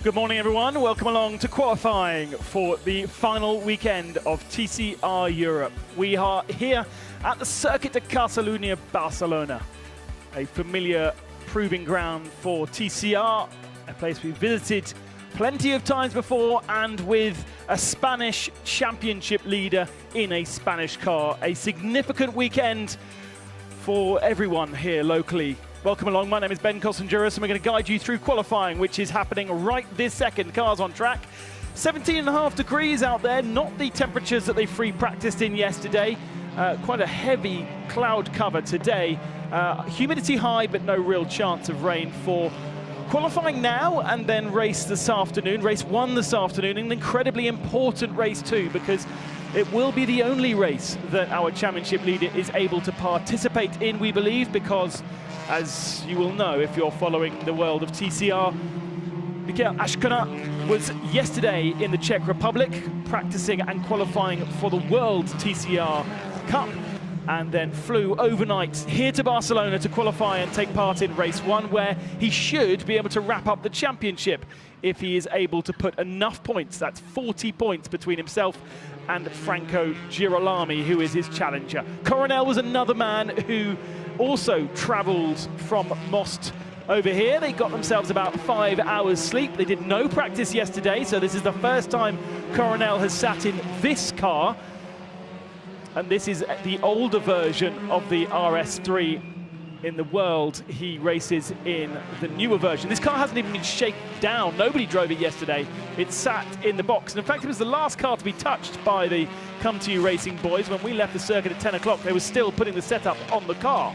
Good morning, everyone. Welcome along to qualifying for the final weekend of TCR Europe. We are here at the Circuit de Catalunya, Barcelona, a familiar proving ground for TCR, a place we've visited plenty of times before, and with a Spanish championship leader in a Spanish car. A significant weekend for everyone here locally. Welcome along, my name is Ben Kosenjuris, and we're going to guide you through qualifying, which is happening right this second. Cars on track. 17.5 degrees out there, not the temperatures that they free practiced in yesterday. Quite a heavy cloud cover today. Humidity high, but no real chance of rain for qualifying now, and then race this afternoon. Race 1 this afternoon, an incredibly important race too, because it will be the only race that our championship leader is able to participate in, we believe, because, as you will know if you're following the world of TCR, Mikel Ashkona was yesterday in the Czech Republic practicing and qualifying for the World TCR Cup, and then flew overnight here to Barcelona to qualify and take part in race 1, where he should be able to wrap up the championship if he is able to put enough points. That's 40 points between himself and Franco Girolami, who is his challenger. Coronel was another man who also travelled from Most over here. They got themselves about 5 hours sleep. They did no practice yesterday, so this is the first time Coronel has sat in this car. And this is the older version of the RS3 in the world. He races in the newer version. This car hasn't even been shaken down. Nobody drove it yesterday. It sat in the box. And in fact, it was the last car to be touched by the Come To You Racing boys. When we left the circuit at 10 o'clock, they were still putting the setup on the car.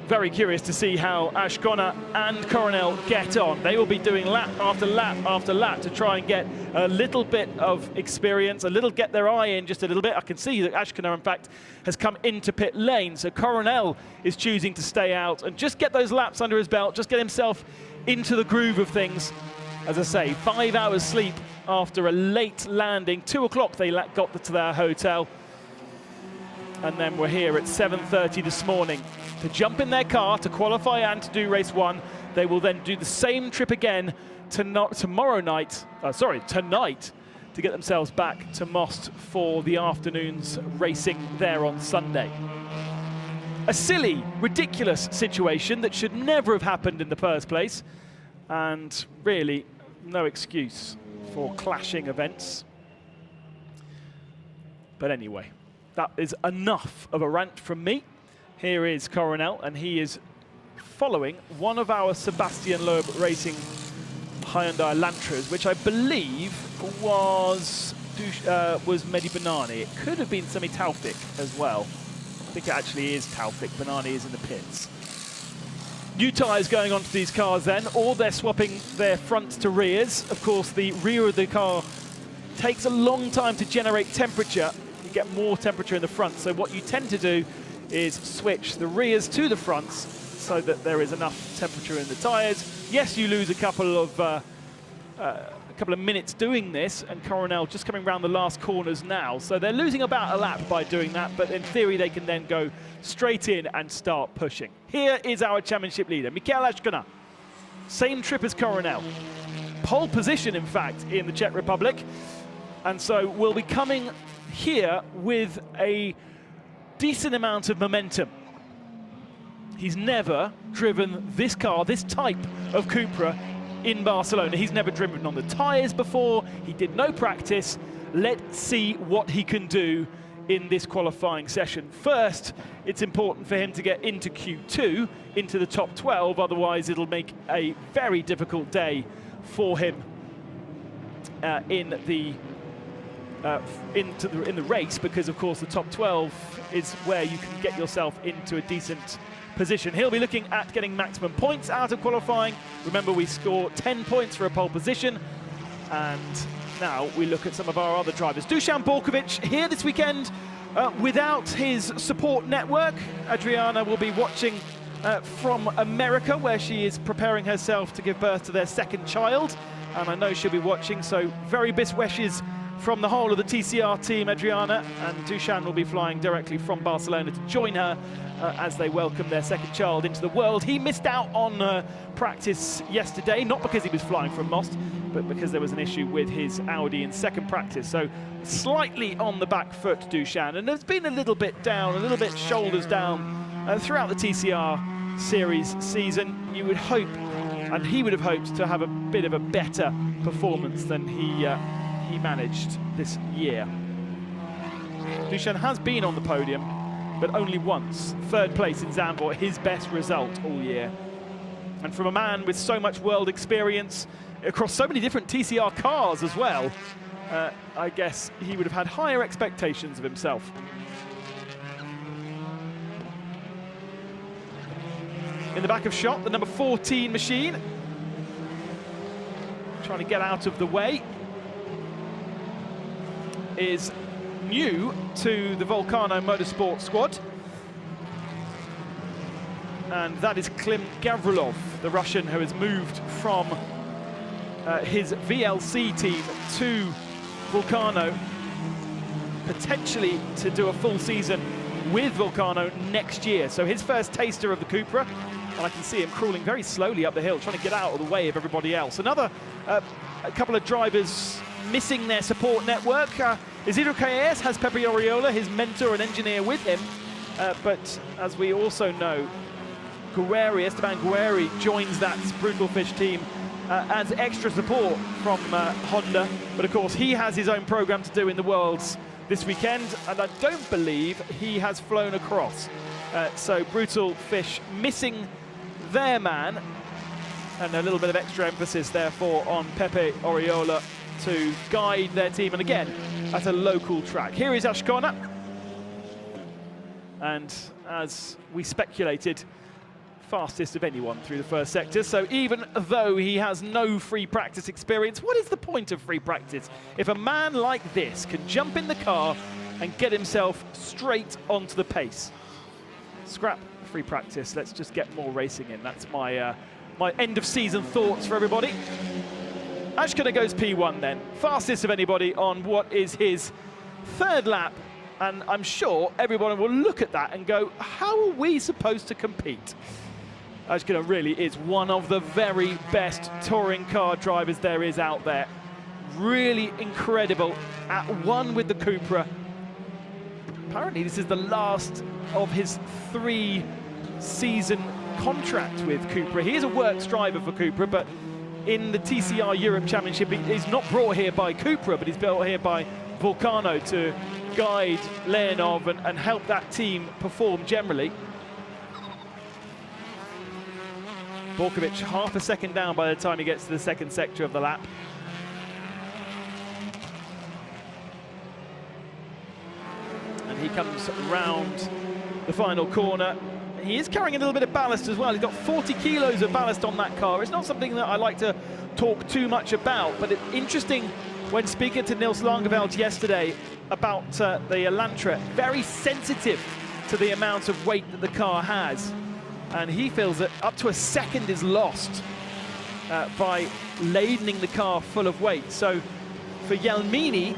Very curious to see how Ashkona and Coronel get on. They will be doing lap after lap after lap to try and get a little bit of experience, get their eye in just a little bit. I can see that Ashkona, in fact, has come into pit lane. So Coronel is choosing to stay out and just get those laps under his belt, just get himself into the groove of things. As I say, 5 hours sleep after a late landing. 2 o'clock they got to their hotel. And then we're here at 7:30 this morning to jump in their car to qualify and to do race 1. They will then do the same trip again tonight, to get themselves back to Most for the afternoon's racing there on Sunday. A silly, ridiculous situation that should never have happened in the first place, and really no excuse for clashing events. But anyway, that is enough of a rant from me. Here is Coronel, and he is following one of our Sebastian Loeb Racing Hyundai Elantras, which I believe was Mehdi Banani. It could have been Semi Taufik as well. I think it actually is Taufik. Banani is in the pits. New tyres going onto these cars then, or they're swapping their fronts to rears. Of course, the rear of the car takes a long time to generate temperature. You get more temperature in the front, so what you tend to do is switch the rears to the fronts so that there is enough temperature in the tyres. Yes, you lose a couple of minutes doing this, and Coronel just coming around the last corners now. So they're losing about a lap by doing that, but in theory they can then go straight in and start pushing. Here is our championship leader, Mikel Ashkona. Same trip as Coronel. Pole position, in fact, in the Czech Republic. And so we'll be coming here with a decent amount of momentum. He's never driven this car, this type of Cupra, in Barcelona. He's never driven on the tyres before. He did no practice. Let's see what he can do in this qualifying session. First, it's important for him to get into Q2, into the top 12, otherwise it'll make a very difficult day for him in the race, because of course the top 12 is where you can get yourself into a decent position. He'll be looking at getting maximum points out of qualifying. Remember, we score 10 points for a pole position. And now we look at some of our other drivers. Dusan Borkovic here this weekend without his support network. Adriana will be watching from America, where she is preparing herself to give birth to their second child. And I know she'll be watching, so very best wishes from the whole of the TCR team, Adriana, and Dusan will be flying directly from Barcelona to join her as they welcome their second child into the world. He missed out on practice yesterday, not because he was flying from Most, but because there was an issue with his Audi in second practice. So slightly on the back foot, Dusan, and there's been a little bit down, a little bit shoulders down throughout the TCR series season. You would hope, and he would have hoped, to have a bit of a better performance than he managed this year. Dusan has been on the podium, but only once. Third place in Zandvoort, his best result all year. And from a man with so much world experience across so many different TCR cars as well, I guess he would have had higher expectations of himself. In the back of shot, the number 14 machine, trying to get out of the way, is new to the Volcano Motorsport squad. And that is Klim Gavrilov, the Russian who has moved from his VLC team to Volcano, potentially to do a full season with Volcano next year. So his first taster of the Cupra, and I can see him crawling very slowly up the hill, trying to get out of the way of everybody else. Another a couple of drivers missing their support network. Isidro Calles has Pepe Oriola, his mentor and engineer, with him. But as we also know, Esteban Guerri joins that Brutal Fish team as extra support from Honda. But of course, he has his own program to do in the Worlds this weekend, and I don't believe he has flown across. So Brutal Fish missing their man, and a little bit of extra emphasis therefore on Pepe Oriola to guide their team, and again at a local track. Here is Ashkona, and as we speculated, fastest of anyone through the first sector. So even though he has no free practice experience, what is the point of free practice if a man like this can jump in the car and get himself straight onto the pace? Scrap free practice, let's just get more racing in. That's my my end of season thoughts for everybody. Ashkona goes P1 then, fastest of anybody on what is his third lap, and I'm sure everyone will look at that and go, how are we supposed to compete? Ashkona really is one of the very best touring car drivers there is out there. Really incredible at one with the Cupra. Apparently this is the last of his 3-season contract with Cupra. He is a works driver for Cupra, but in the TCR Europe Championship, he's not brought here by Cupra, but he's brought here by Volcano to guide Leonov and help that team perform generally. Borkovic half a second down by the time he gets to the second sector of the lap. And he comes round the final corner. He is carrying a little bit of ballast as well. He's got 40 kilos of ballast on that car. It's not something that I like to talk too much about, but it's interesting when speaking to Nils Langeveld yesterday about the Elantra, very sensitive to the amount of weight that the car has. And he feels that up to a second is lost by ladening the car full of weight. So for Jelmini,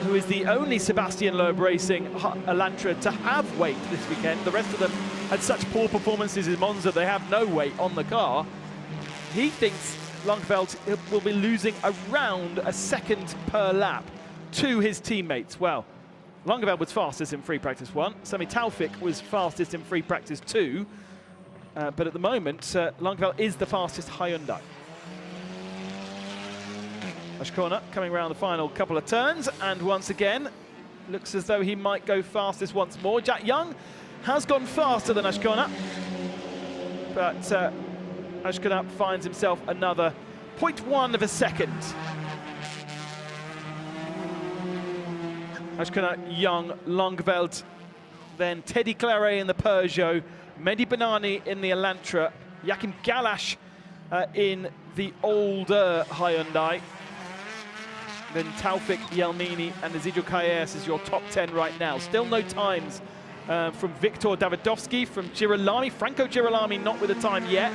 who is the only Sebastian Loeb Racing Elantra to have weight this weekend, the rest of them had such poor performances in Monza, they have no weight on the car. He thinks Langeveld will be losing around a second per lap to his teammates. Well, Langeveld was fastest in free practice 1. Sami Taufik was fastest in free practice 2. But at the moment, Langeveld is the fastest Hyundai. Ashkona coming around the final couple of turns, and once again, looks as though he might go fastest once more. Jack Young has gone faster than Ashkona, but Ashkona finds himself another 0.1 of a second. Ashkona, Young, Langeveld, then Teddy Claret in the Peugeot, Mehdi Banani in the Elantra, Joachim Galash in the older Hyundai. Then Taufik, Jelmini and Isidro Calles is your top 10 right now. Still no times from Viktor Davidovsky, from Girolami. Franco Girolami not with a time yet.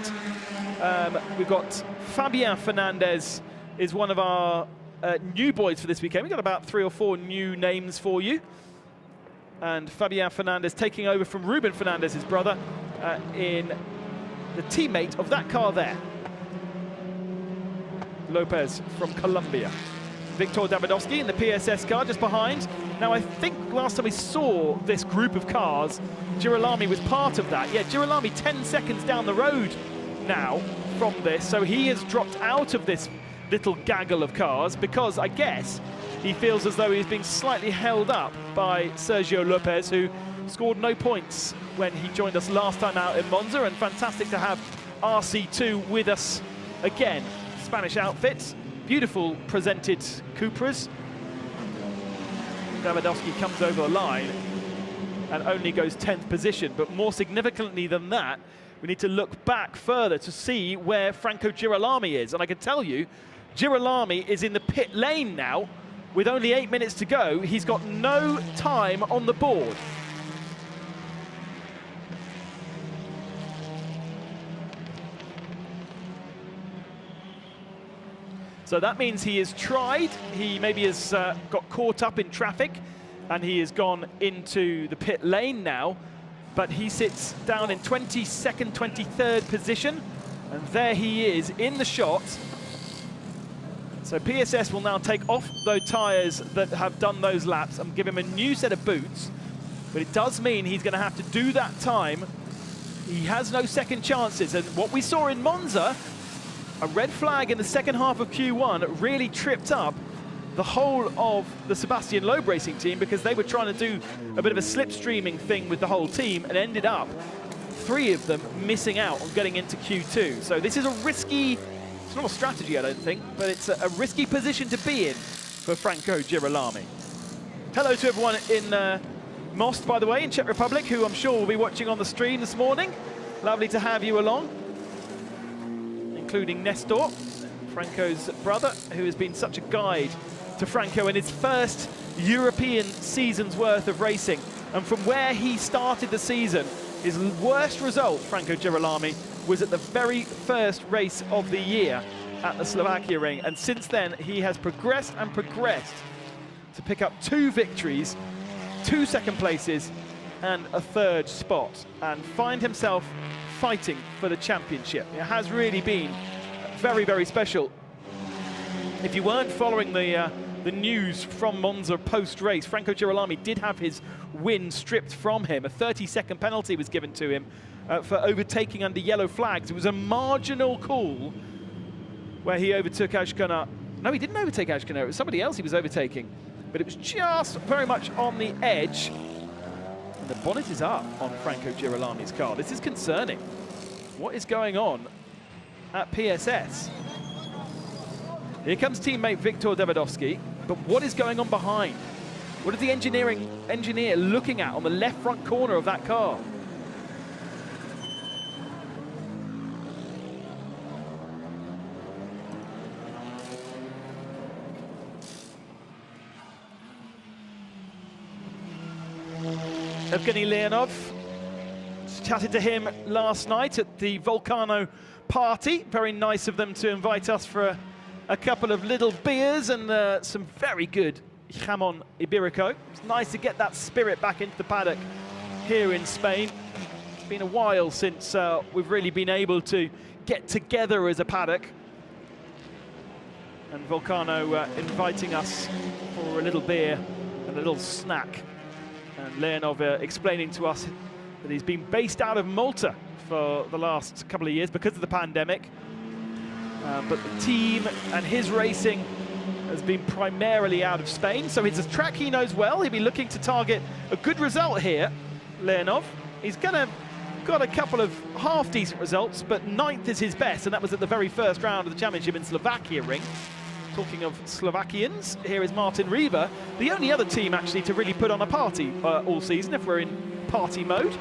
We've got Fabien Fernandez is one of our new boys for this weekend. We've got about 3 or 4 new names for you. And Fabian Fernandez taking over from Ruben Fernandez, his brother, in the teammate of that car there. Lopez from Colombia. Victor Davidovsky in the PSS car just behind. Now, I think last time we saw this group of cars, Girolami was part of that. Yeah, Girolami 10 seconds down the road now from this, so he has dropped out of this little gaggle of cars because I guess he feels as though he's being slightly held up by Sergio Lopez, who scored no points when he joined us last time out in Monza, and fantastic to have RC2 with us again. Spanish outfits, beautiful presented Cupras. Davidovsky comes over the line and only goes 10th position, but more significantly than that, we need to look back further to see where Franco Girolami is. And I can tell you, Girolami is in the pit lane now with only 8 minutes to go. He's got no time on the board. So that means he has tried, he maybe has got caught up in traffic and he has gone into the pit lane now, but he sits down in 22nd, 23rd position, and there he is in the shot. So PSS will now take off those tyres that have done those laps and give him a new set of boots, but it does mean he's going to have to do that time. He has no second chances, and what we saw in Monza, a red flag in the second half of Q1 really tripped up the whole of the Sebastian Loeb Racing team because they were trying to do a bit of a slipstreaming thing with the whole team and ended up 3 of them missing out on getting into Q2. So this is a risky, it's not a strategy I don't think, but it's a risky position to be in for Franco Girolami. Hello to everyone in Most, by the way, in Czech Republic, who I'm sure will be watching on the stream this morning. Lovely to have you along, including Nestor, Franco's brother, who has been such a guide to Franco in his first European season's worth of racing. And from where he started the season, his worst result, Franco Girolami, was at the very first race of the year at the Slovakia ring. And since then, he has progressed and progressed to pick up 2 victories, 2 second places, and a 3rd spot, and find himself fighting for the championship. It has really been very, very special. If you weren't following the news from Monza post-race, Franco Girolami did have his win stripped from him. A 30-second penalty was given to him for overtaking under yellow flags. It was a marginal call where he overtook Ashkanar. No, he didn't overtake Ashkanar. It was somebody else he was overtaking. But it was just very much on the edge. And the bonnet is up on Franco Girolami's car. This is concerning. What is going on at PSS? Here comes teammate Victor Davidovsky, but what is going on behind? What is the engineer looking at on the left front corner of that car? Evgeny Leonov, chatted to him last night at the Volcano party. Very nice of them to invite us for a couple of little beers and some very good jamon iberico. It's nice to get that spirit back into the paddock here in Spain. It's been a while since we've really been able to get together as a paddock. And Volcano inviting us for a little beer and a little snack. And Leonov explaining to us that he's been based out of Malta for the last couple of years because of the pandemic. But the team and his racing has been primarily out of Spain, so it's a track he knows well. He'll be looking to target a good result here, Leonov. He's got a couple of half-decent results, but 9th is his best, and that was at the very first round of the championship in Slovakia ring. Talking of Slovakians, here is Martin Riva, the only other team actually to really put on a party all season if we're in party mode.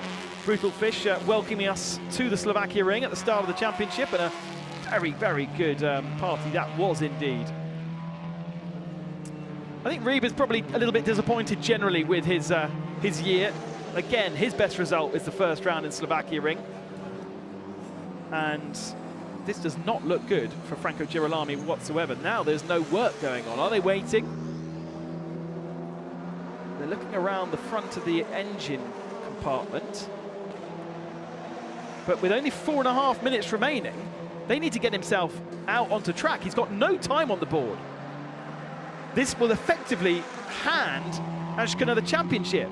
Brutal Fish welcoming us to the Slovakia ring at the start of the championship, and a very, very good party that was indeed. I think Riva's probably a little bit disappointed generally with his year. Again, his best result is the first round in Slovakia ring. And this does not look good for Franco Girolami whatsoever. Now there's no work going on. Are they waiting? They're looking around the front of the engine compartment. But with only 4.5 minutes remaining, they need to get himself out onto track. He's got no time on the board. This will effectively hand Ashkana the championship.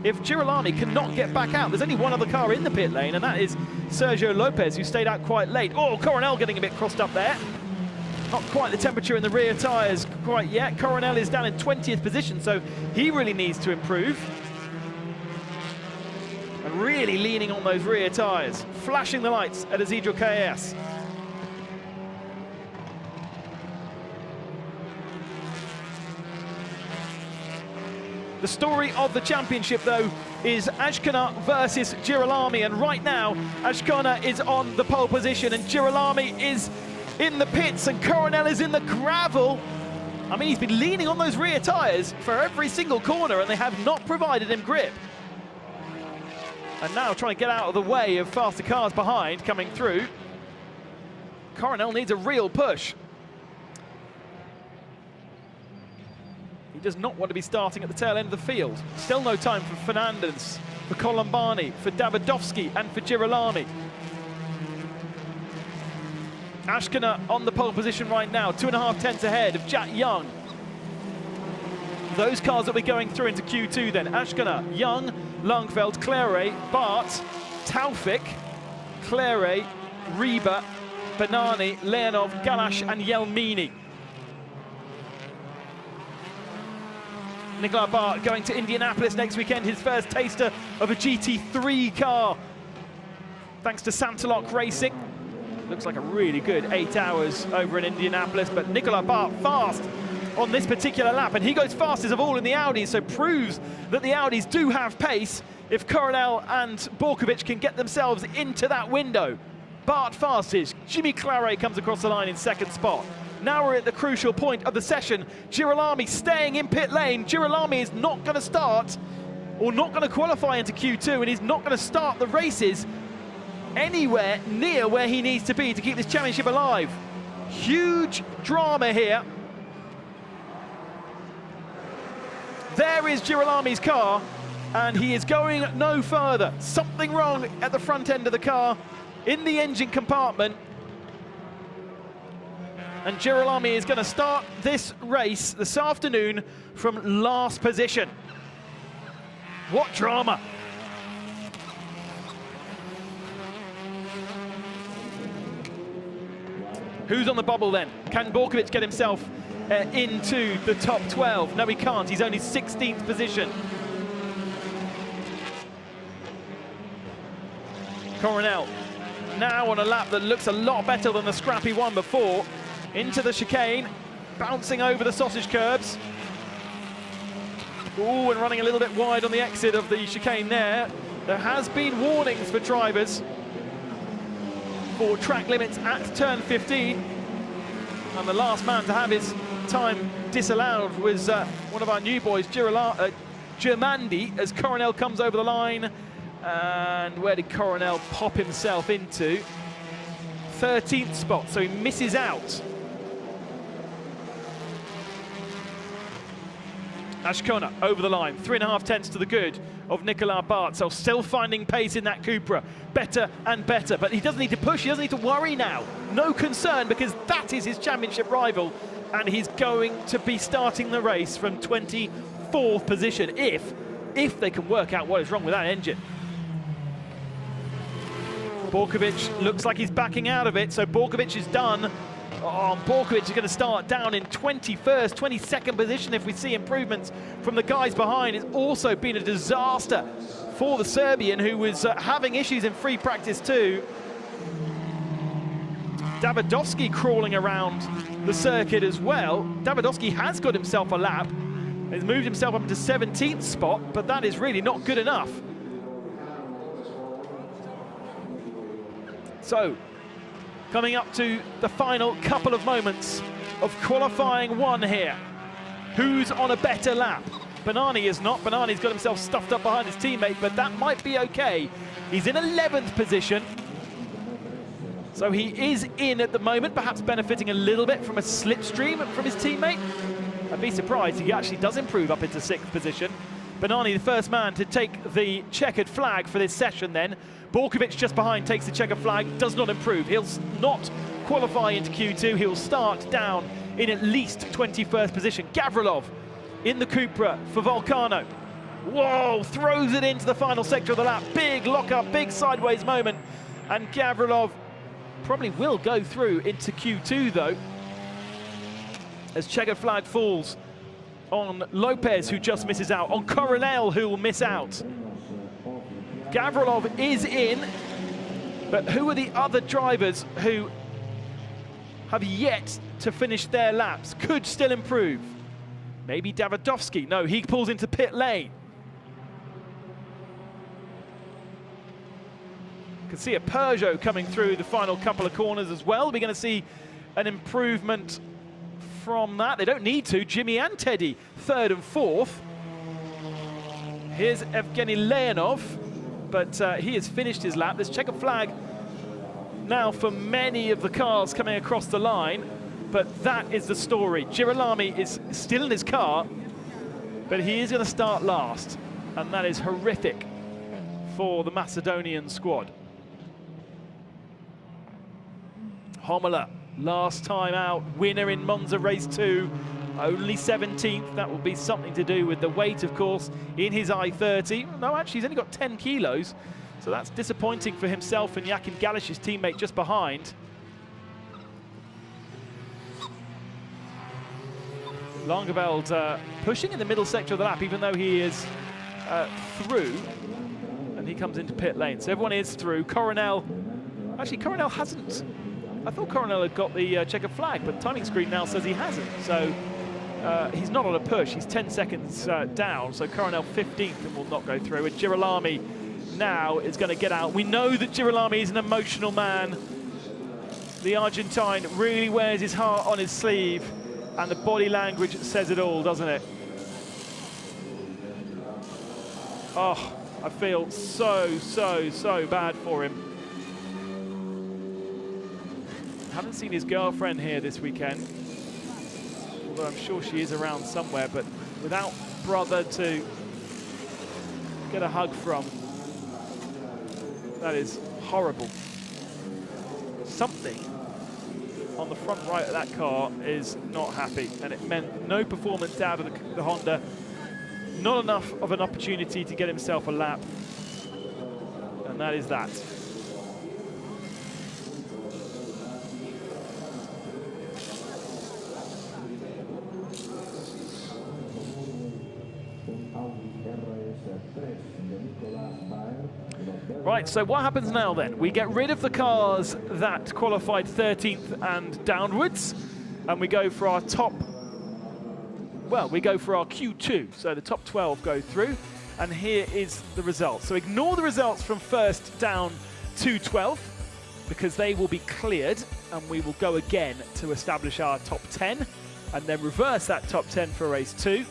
If Girolami cannot get back out, there's only one other car in the pit lane, and that is Sergio Lopez, who stayed out quite late. Oh, Coronel getting a bit crossed up there. Not quite the temperature in the rear tyres quite yet. Coronel is down in 20th position, so he really needs to improve. And really leaning on those rear tyres, flashing the lights at Isidro KS. The story of the championship, though, is Ashkana versus Girolami, and right now Ashkana is on the pole position and Girolami is in the pits and Coronel is in the gravel. I mean, he's been leaning on those rear tyres for every single corner and they have not provided him grip. And now trying to get out of the way of faster cars behind coming through. Coronel needs a real push. He does not want to be starting at the tail end of the field. Still no time for Fernandez, for Colombani, for Davidovski and for Girolami. Ashkana on the pole position right now, 2.5 tenths ahead of Jack Young. Those cars that we're going through into Q2 then. Ashkana, Young, Langveld, Claire, Bart, Taufik, Claire, Reba, Banani, Leonov, Galash and Yelmini. Nicolas Bart going to Indianapolis next weekend, his first taster of a GT3 car. Thanks to Santalok Racing. Looks like a really good 8 hours over in Indianapolis, but Nicolas Bart fast on this particular lap, and he goes fastest of all in the Audis, so proves that the Audis do have pace if Coronel and Borkovic can get themselves into that window. Bart fastest, Jimmy Claret comes across the line in second spot. Now we're at the crucial point of the session. Girolami staying in pit lane. Girolami is not going to start, or not going to qualify into Q2, and he's not going to start the races anywhere near where he needs to be to keep this championship alive. Huge drama here. There is Girolami's car, and he is going no further. Something wrong at the front end of the car, in the engine compartment. And Girolami is going to start this race this afternoon from last position. What drama. Who's on the bubble then? Can Borkovic get himself into the top 12? No, he can't. He's only 16th position. Coronel now on a lap that looks a lot better than the scrappy one before. Into the chicane, bouncing over the sausage curbs. Ooh, and running a little bit wide on the exit of the chicane there. There has been warnings for drivers for track limits at turn 15. And the last man to have his time disallowed was one of our new boys, Germandi, as Coronel comes over the line. And where did Coronel pop himself into? 13th spot, so he misses out. Ashkana over the line, 3.5 tenths to the good of Nicolas Bart, so still finding pace in that Cupra, better and better, but he doesn't need to push, he doesn't need to worry now. No concern, because that is his championship rival, and he's going to be starting the race from 24th position, if they can work out what is wrong with that engine. Borkovic looks like he's backing out of it, so Borkovic is done. Oh, Borkovic is going to start down in 21st, 22nd position if we see improvements from the guys behind. It's also been a disaster for the Serbian, who was having issues in free practice too. Davidovski crawling around the circuit as well. Davidovski has got himself a lap. He's moved himself up to 17th spot, but that is really not good enough. So, coming up to the final couple of moments of qualifying one here. Who's on a better lap? Banani is not. Banani's got himself stuffed up behind his teammate, but that might be okay. He's in 11th position. So he is in at the moment, perhaps benefiting a little bit from a slipstream from his teammate. I'd be surprised if he actually does improve up into 6th position. Banani, the first man to take the checkered flag for this session then. Borkovic just behind takes the checkered flag, does not improve. He'll not qualify into Q2. He'll start down in at least 21st position. Gavrilov in the Cupra for Volcano. Whoa, throws it into the final sector of the lap. Big lock-up, big sideways moment. And Gavrilov probably will go through into Q2 though, as checkered flag falls on Lopez, who just misses out, on Coronel, who will miss out. Gavrilov is in, but who are the other drivers who have yet to finish their laps? Could still improve. Maybe Davidovsky. No, he pulls into pit lane. You can see a Peugeot coming through the final couple of corners as well. We're going to see an improvement from that. They don't need to. Jimmy and Teddy, 3rd and 4th. Here's Evgeny Leonov, but he has finished his lap. There's checkered flag now for many of the cars coming across the line, but that is the story. Girolami is still in his car, but he is going to start last, and that is horrific for the Macedonian squad. Homola, last time out, winner in Monza Race 2, only 17th. That will be something to do with the weight, of course, in his I-30. No, actually, he's only got 10 kilos, so that's disappointing for himself and Jakin Galish's teammate just behind. Langeveld pushing in the middle sector of the lap, even though he is through, and he comes into pit lane. So everyone is through. Coronel, actually, Coronel hasn't. I thought Coronel had got the checkered flag, but timing screen now says he hasn't. So he's not on a push. He's 10 seconds down. So Coronel 15th and will not go through. And Girolami now is going to get out. We know that Girolami is an emotional man. The Argentine really wears his heart on his sleeve, and the body language says it all, doesn't it? Oh, I feel so bad for him. Haven't seen his girlfriend here this weekend, although I'm sure she is around somewhere, but without brother to get a hug from, that is horrible. Something on the front right of that car is not happy, and it meant no performance out of the Honda, not enough of an opportunity to get himself a lap, and that is that. Right, so what happens now then? We get rid of the cars that qualified 13th and downwards, and we go for our top, well, we go for our Q2. So the top 12 go through, and here is the results. So ignore the results from 1st down to 12th, because they will be cleared, and we will go again to establish our top 10, and then reverse that top 10 for race 2.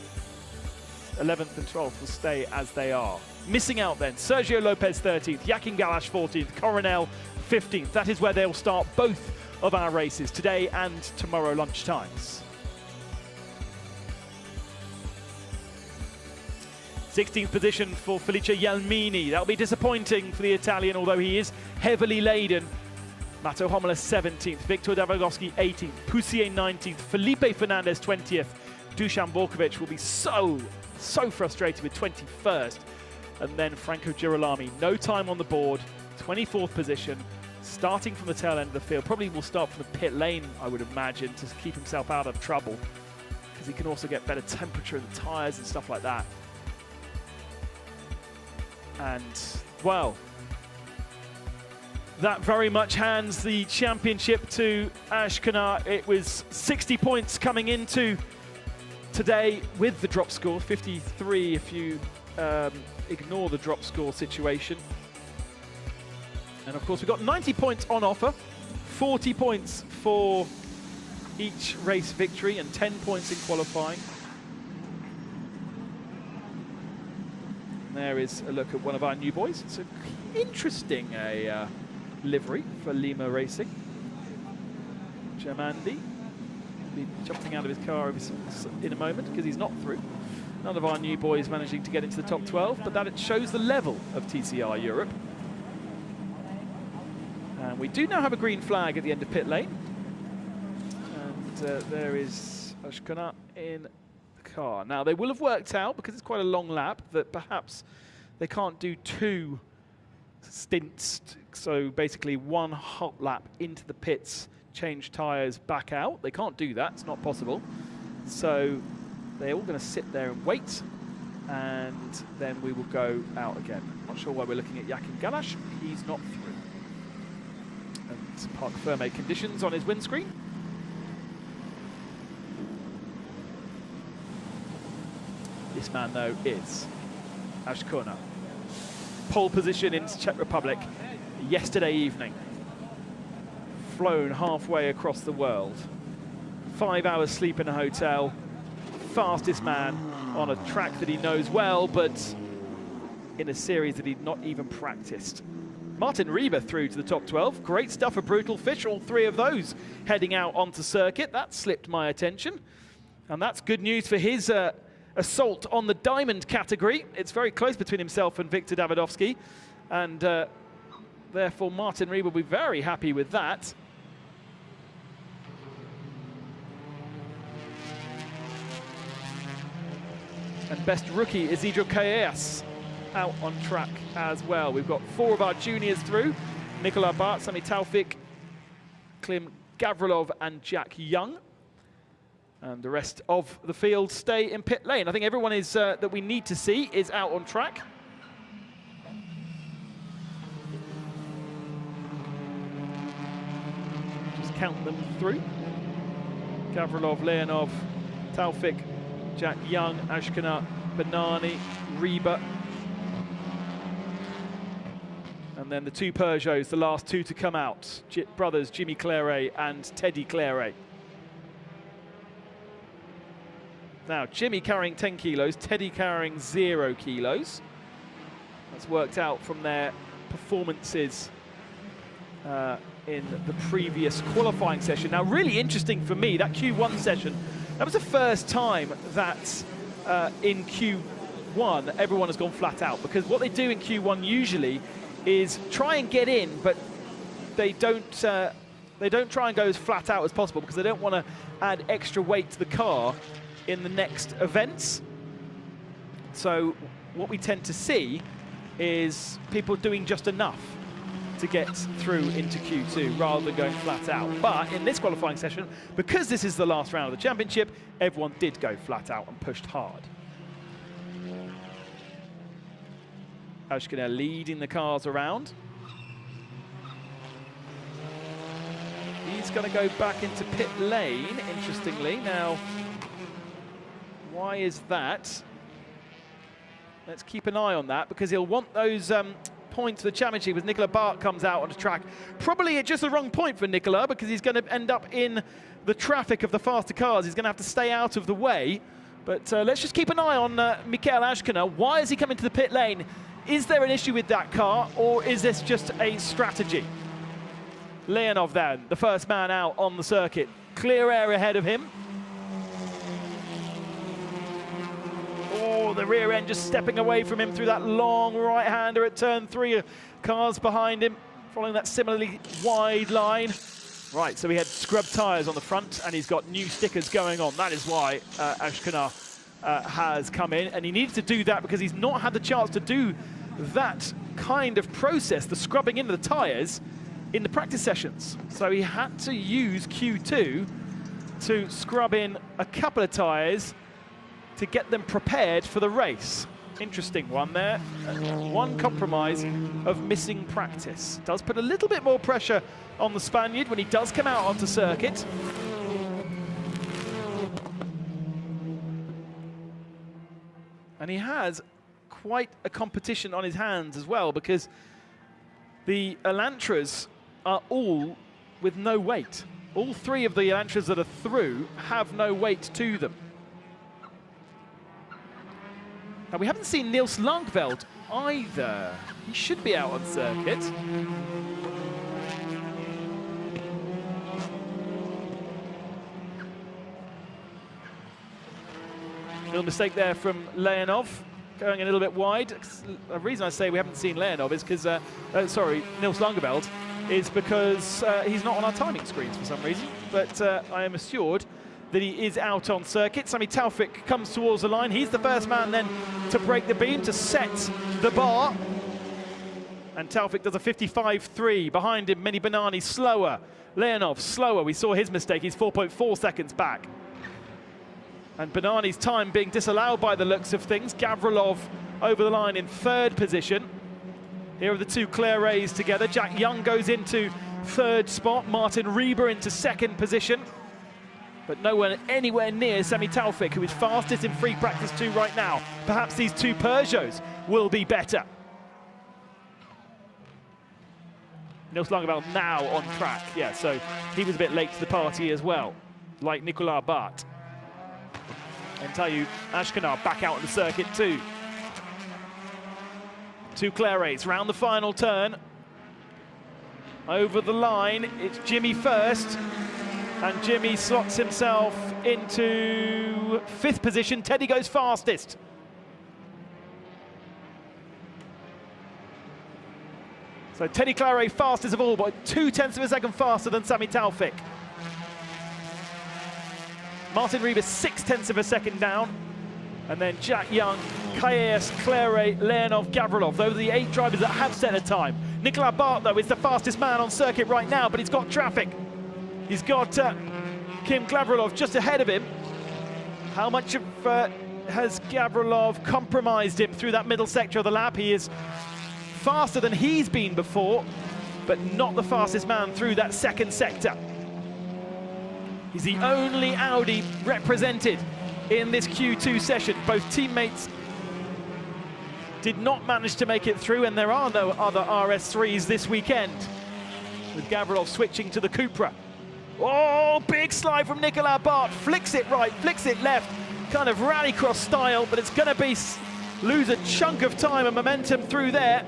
11th and 12th will stay as they are. Missing out then, Sergio Lopez 13th, Jakin Galash 14th, Coronel 15th. That is where they'll start both of our races, today and tomorrow lunchtimes. 16th position for Felice Yalmini. That'll be disappointing for the Italian, although he is heavily laden. Matteo Homola 17th, Victor Davidovsky 18th, Poussier 19th, Felipe Fernandez 20th. Dusan Borkovic will be so frustrated with 21st. And then Franco Girolami, no time on the board, 24th position, starting from the tail end of the field. Probably will start from the pit lane, I would imagine, to keep himself out of trouble, because he can also get better temperature in the tyres and stuff like that. And, well, that very much hands the championship to Ashkanar. It was 60 points coming into today with the drop score, 53 if you ignore the drop score situation. And of course we've got 90 points on offer, 40 points for each race victory and 10 points in qualifying. And there is a look at one of our new boys. It's interesting, a livery for Lima Racing. Germandi will be jumping out of his car in a moment because he's not through. None of our new boys managing to get into the top 12, but that it shows the level of TCR Europe. And we do now have a green flag at the end of pit lane. And there is Ashkana in the car. Now, they will have worked out, because it's quite a long lap, that perhaps they can't do 2 stints. So basically 1 hot lap into the pits, change tyres, back out. They can't do that. It's not possible. So they're all going to sit there and wait, and then we will go out again. Not sure why we're looking at Jakin Galash. He's not through. And parc fermé conditions on his windscreen. This man, though, is Ashkona. Pole position in Czech Republic yesterday evening. Flown halfway across the world. 5 hours sleep in a hotel. Fastest man on a track that he knows well, but in a series that he'd not even practiced. Martin Rieber through to the top 12. Great stuff for Brutal Fish, all 3 of those heading out onto circuit. That slipped my attention. And that's good news for his assault on the diamond category. It's very close between himself and Viktor Davidovsky. And therefore, Martin Rieber will be very happy with that. And best rookie, Isidro Callejas, out on track as well. We've got 4 of our juniors through. Nicola Bart, Sami Taufik, Klim Gavrilov and Jack Young. And the rest of the field stay in pit lane. I think everyone is that we need to see is out on track. Just count them through. Gavrilov, Leonov, Taufik, Jack Young, Ashkana, Banani, Rieber. And then the 2 Peugeots, the last 2 to come out. Brothers Jimmy Claret and Teddy Claret. Now, Jimmy carrying 10 kilos, Teddy carrying 0 kilos. That's worked out from their performances in the previous qualifying session. Now, really interesting for me, that Q1 session, that was the first time that in Q1 everyone has gone flat out, because what they do in Q1 usually is try and get in, but they don't try and go as flat out as possible because they don't want to add extra weight to the car in the next events. So what we tend to see is people doing just enough to get through into Q2 rather than going flat out. But in this qualifying session, because this is the last round of the championship, everyone did go flat out and pushed hard. Ashkana leading the cars around. He's going to go back into pit lane, interestingly. Now, why is that? Let's keep an eye on that, because he'll want those points for the championship as Nicola Bart comes out on the track. Probably at just the wrong point for Nicola, because he's going to end up in the traffic of the faster cars. He's going to have to stay out of the way. But let's just keep an eye on Mikael Ashkana. Why is he coming to the pit lane? Is there an issue with that car, or is this just a strategy? Leonov then, the first man out on the circuit. Clear air ahead of him. Oh, the rear end just stepping away from him through that long right-hander at turn 3. Cars behind him, following that similarly wide line. Right, so he had scrub tyres on the front, and he's got new stickers going on. That is why Ashkana has come in, and he needs to do that because he's not had the chance to do that kind of process, the scrubbing into the tyres, in the practice sessions. So he had to use Q2 to scrub in a couple of tyres to get them prepared for the race. Interesting one there. One compromise of missing practice. Does put a little bit more pressure on the Spaniard when he does come out onto circuit. And he has quite a competition on his hands as well, because the Elantras are all with no weight. All 3 of the Elantras that are through have no weight to them. Now, we haven't seen Niels Langveld either. He should be out on circuit. Little mistake there from Leonov, going a little bit wide. The reason I say we haven't seen Leonov is because, Nils Langerveld, is because he's not on our timing screens for some reason. But I am assured that he is out on circuit. Sami Taufik comes towards the line. He's the first man then to break the beam, to set the bar. And Taufik does a 55.3. Behind him, Mehdi Banani slower. Leonov slower. We saw his mistake. He's 4.4 seconds back. And Banani's time being disallowed by the looks of things. Gavrilov over the line in third position. Here are the two Clairets together. Jack Young goes into third spot. Martin Rieber into second position. But nowhere anywhere near Sami Taufik, who is fastest in free practice 2 right now. Perhaps these two Peugeots will be better. Nils Langerveld now on track. Yeah, so he was a bit late to the party as well, like Nicolas Barth. And tell you, Ashkenar back out on the circuit too. Two Clairets round the final turn. Over the line, it's Jimmy first. And Jimmy slots himself into 5th position. Teddy goes fastest. So Teddy Clairet fastest of all, but 0.2 of a second faster than Sami Taufik. Martin Rieber 0.6 of a second down. And then Jack Young, Calles, Clairet, Leonov, Gavrilov. Those are the 8 drivers that have set a time. Nicolas Barth, though, is the fastest man on circuit right now, but he's got traffic. He's got Kim Gavrilov just ahead of him. How much has Gavrilov compromised him through that middle sector of the lap? He is faster than he's been before, but not the fastest man through that second sector. He's the only Audi represented in this Q2 session. Both teammates did not manage to make it through, and there are no other RS3s this weekend, with Gavrilov switching to the Cupra. Oh, big slide from Nicolas Barth. Flicks it right, flicks it left. Kind of rallycross style, but it's going to be lose a chunk of time and momentum through there.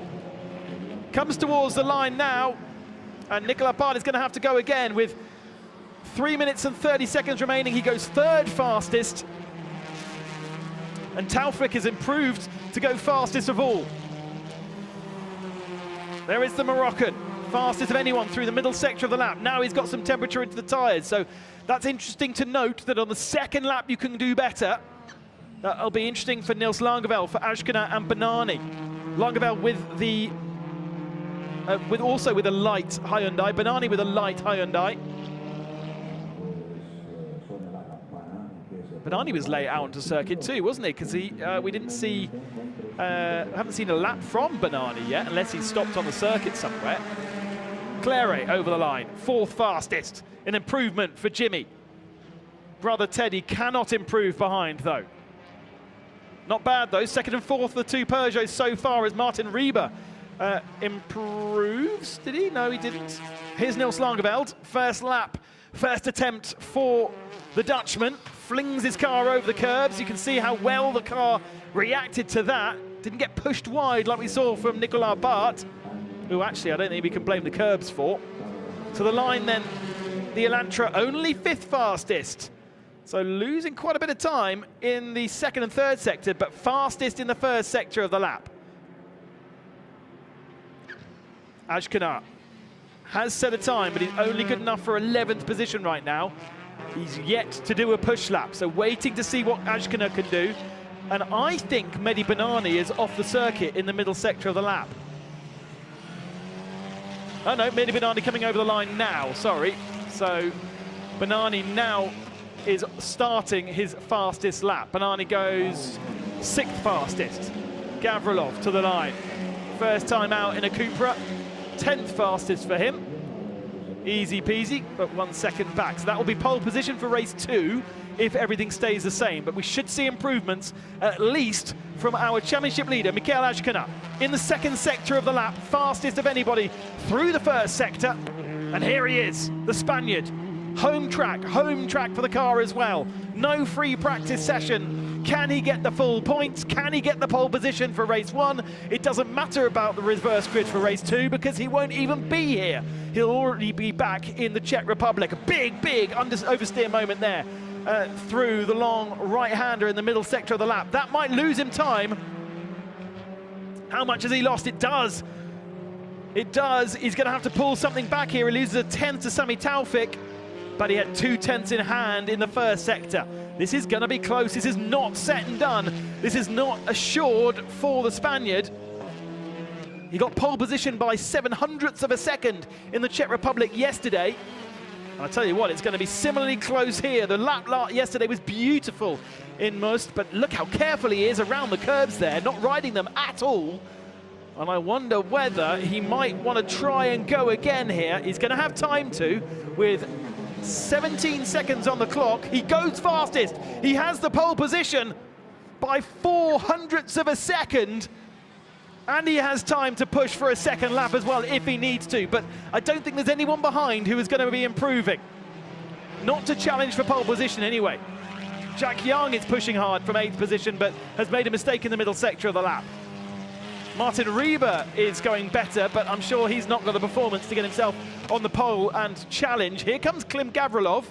Comes towards the line now, and Nicolas Barth is going to have to go again with 3 minutes and 30 seconds remaining. He goes third fastest, and Taufik has improved to go fastest of all. There is the Moroccan, fastest of anyone through the middle sector of the lap. Now he's got some temperature into the tyres, so that's interesting to note that on the second lap you can do better. That'll be interesting for Nils Langerveld, for Ashkenar and Banani. Langerveld with the also with a light Hyundai, Banani with a light Hyundai. Banani was late out onto circuit too, wasn't he? Because we didn't see, haven't seen a lap from Banani yet, unless he stopped on the circuit somewhere. Clairet over the line, 4th fastest, an improvement for Jimmy. Brother Teddy cannot improve behind though. Not bad though, 2nd and 4th for the two Peugeots so far as Martin Rieber improves. Did he? No, he didn't. Here's Nils Langerveld, first lap, first attempt for the Dutchman. Flings his car over the curbs. You can see how well the car reacted to that. Didn't get pushed wide like we saw from Nicolas Barth, who actually I don't think we can blame the curbs for. To the line then, the Elantra only 5th fastest. So losing quite a bit of time in the 2nd and 3rd sector, but fastest in the 1st sector of the lap. Ashkenar has set a time, but he's only good enough for 11th position right now. He's yet to do a push lap, so waiting to see what Ashkenar can do. And I think Mehdi Banani is off the circuit in the middle sector of the lap. Oh no, Mehdi Banani coming over the line now, sorry. So Banani now is starting his fastest lap. Banani goes 6th fastest. Gavrilov to the line. First time out in a Cupra, 10th fastest for him. Easy peasy, but 1 second back. So that will be pole position for race 2 if everything stays the same. But we should see improvements, at least from our championship leader, Michael Ashkenar, in the 2nd sector of the lap, fastest of anybody through the 1st sector. And here he is, the Spaniard. Home track for the car as well. No free practice session. Can he get the full points? Can he get the pole position for race 1? It doesn't matter about the reverse grid for race 2 because he won't even be here. He'll already be back in the Czech Republic. A big oversteer moment there. through the long right-hander in the middle sector of the lap. That might lose him time. How much has he lost? It does. It does. He's going to have to pull something back here. He loses a 10th to Sami Taufik, but he had 2/10 in hand in the first sector. This is going to be close. This is not set and done. This is not assured for the Spaniard. He got pole position by 0.07 of a second in the Czech Republic yesterday. And I'll tell you what, it's going to be similarly close here. The lap yesterday was beautiful in Most, but look how careful he is around the curbs there, not riding them at all. And I wonder whether he might want to try and go again here. He's going to have time to, with 17 seconds on the clock. He goes fastest. He has the pole position by 0.04 of a second. And he has time to push for a second lap as well if he needs to. But I don't think there's anyone behind who is going to be improving. Not to challenge for pole position anyway. Jack Young is pushing hard from 8th position, but has made a mistake in the middle sector of the lap. Martin Rieber is going better, but I'm sure he's not got the performance to get himself on the pole and challenge. Here comes Klim Gavrilov,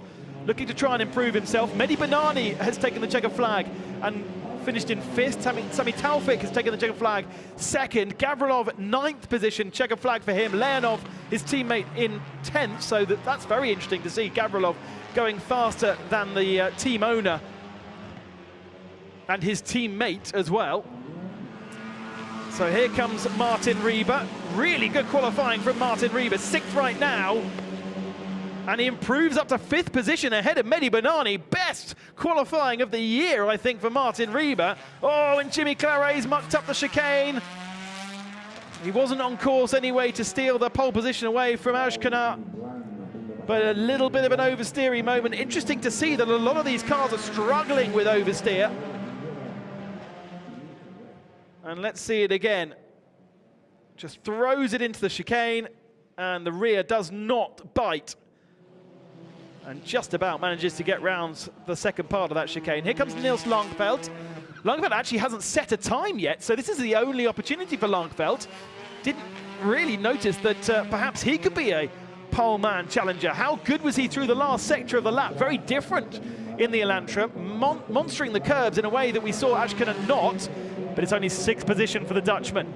looking to try and improve himself. Mehdi Banani has taken the checker flag and finished in 5th. Sami Taufik has taken the checker flag 2nd. Gavrilov 9th position, checker flag for him. Leonov, his teammate, in 10th, so that's very interesting to see Gavrilov going faster than the team owner and his teammate as well. So here comes Martin Rieber. Really good qualifying from Martin Rieber, 6th right now. And he improves up to 5th position ahead of Mehdi Banani. Best qualifying of the year, I think, for Martin Rieber. Oh, and Jimmy Claret's mucked up the chicane. He wasn't on course anyway to steal the pole position away from Ashkanat. But a little bit of an oversteery moment. Interesting to see that a lot of these cars are struggling with oversteer. And let's see it again. Just throws it into the chicane, and the rear does not bite. And just about manages to get round the second part of that chicane. Here comes Niels Langveld. Langveld actually hasn't set a time yet, so this is the only opportunity for Langveld. Didn't really notice that perhaps he could be a poleman challenger. How good was he through the last sector of the lap? Very different in the Elantra, monstering the curbs in a way that we saw Ashkanat not, but it's only 6th position for the Dutchman.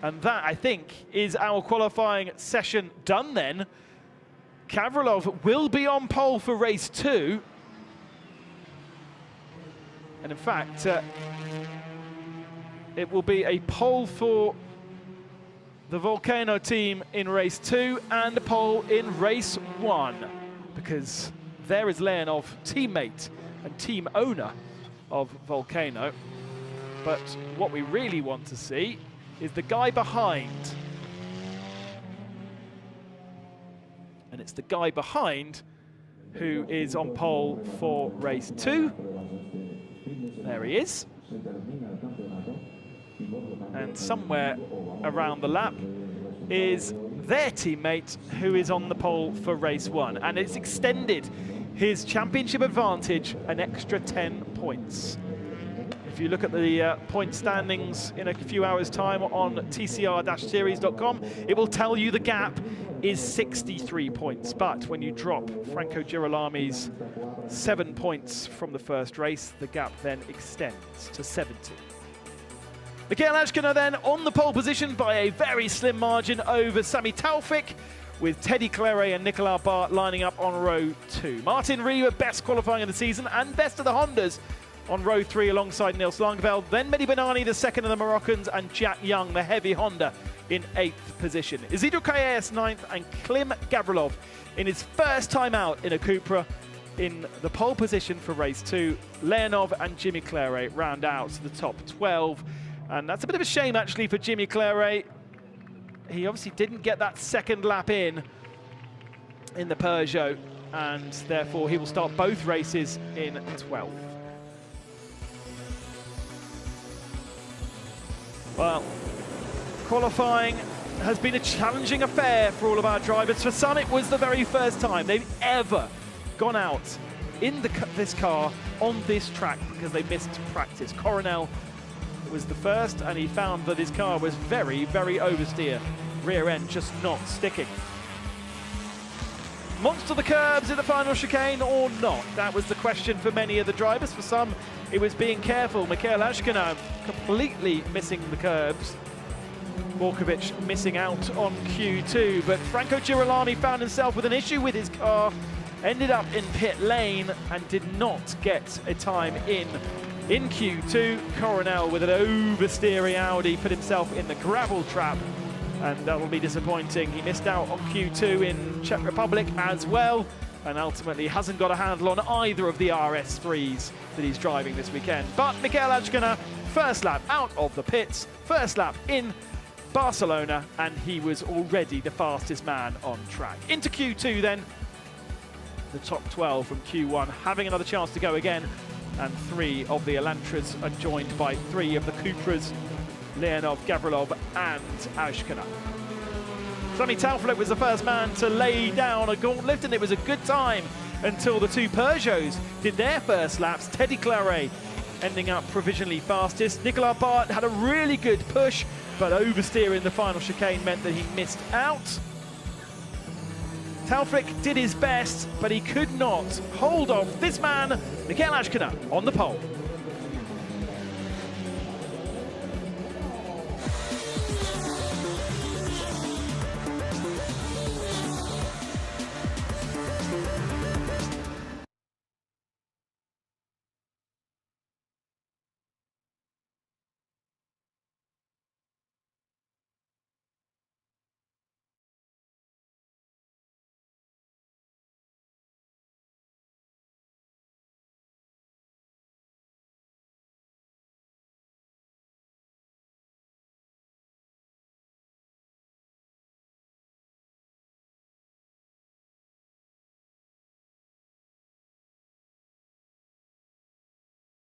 And that, I think, is our qualifying session done then. Gavrilov will be on pole for race 2. And in fact, it will be a pole for the Volcano team in race 2 and a pole in race 1. Because there is Leonov, teammate and team owner of Volcano. But what we really want to see is the guy behind. And it's the guy behind who is on pole for race 2. There he is. And somewhere around the lap is their teammate who is on the pole for race 1. And it's extended his championship advantage an extra 10 points. If you look at the point standings in a few hours' time on TCR-series.com, it will tell you the gap is 63 points. But when you drop Franco Girolami's 7 points from the first race, the gap then extends to 70. Mikhail Ashkanat then on the pole position by a very slim margin over Sami Taufik, with Teddy Claret and Nicolas Bart lining up on row 2. Martin Rieber, best qualifying of the season and best of the Hondas, on row 3 alongside Niels Langveld. Then Mehdi Banani, the second of the Moroccans, and Jack Young, the heavy Honda, in 8th position. Isidro Calles 9th, and Klim Gavrilov in his first time out in a Cupra in the pole position for race 2. Leonov and Jimmy Claret round out to the top 12. And that's a bit of a shame, actually, for Jimmy Claret. He obviously didn't get that second lap in the Peugeot, and therefore he will start both races in 12th. Well, qualifying has been a challenging affair for all of our drivers. For some, it was the very first time they've ever gone out in this car on this track because they missed practice. Coronel was the first, and he found that his car was very, very oversteer. Rear end just not sticking. monster the curbs in the final chicane or not? That was the question for many of the drivers. For some, it was being careful. Michael Ashkina completely missing the curbs. Borkovic missing out on Q2, but Franco Girolami found himself with an issue with his car, ended up in pit lane and did not get a time in Q2. Coronel with an oversteering Audi put himself in the gravel trap, and that will be disappointing. He missed out on Q2 in Czech Republic as well, and ultimately hasn't got a handle on either of the RS3s that he's driving this weekend. But Michael Ashkina, first lap out of the pits, first lap in Barcelona, and he was already the fastest man on track. Into Q2 then, the top 12 from Q1 having another chance to go again, and 3 of the Elantras are joined by 3 of the Cupras, Leonov, Gavrilov and Ashkina. Sami Taufik was the first man to lay down a gauntlet, and it was a good time until the 2 Peugeots did their first laps. Teddy Claret ending up provisionally fastest. Nicolas Bart had a really good push, but oversteer in the final chicane meant that he missed out. Taufik did his best, but he could not hold off this man, Michael Ashkina, on the pole.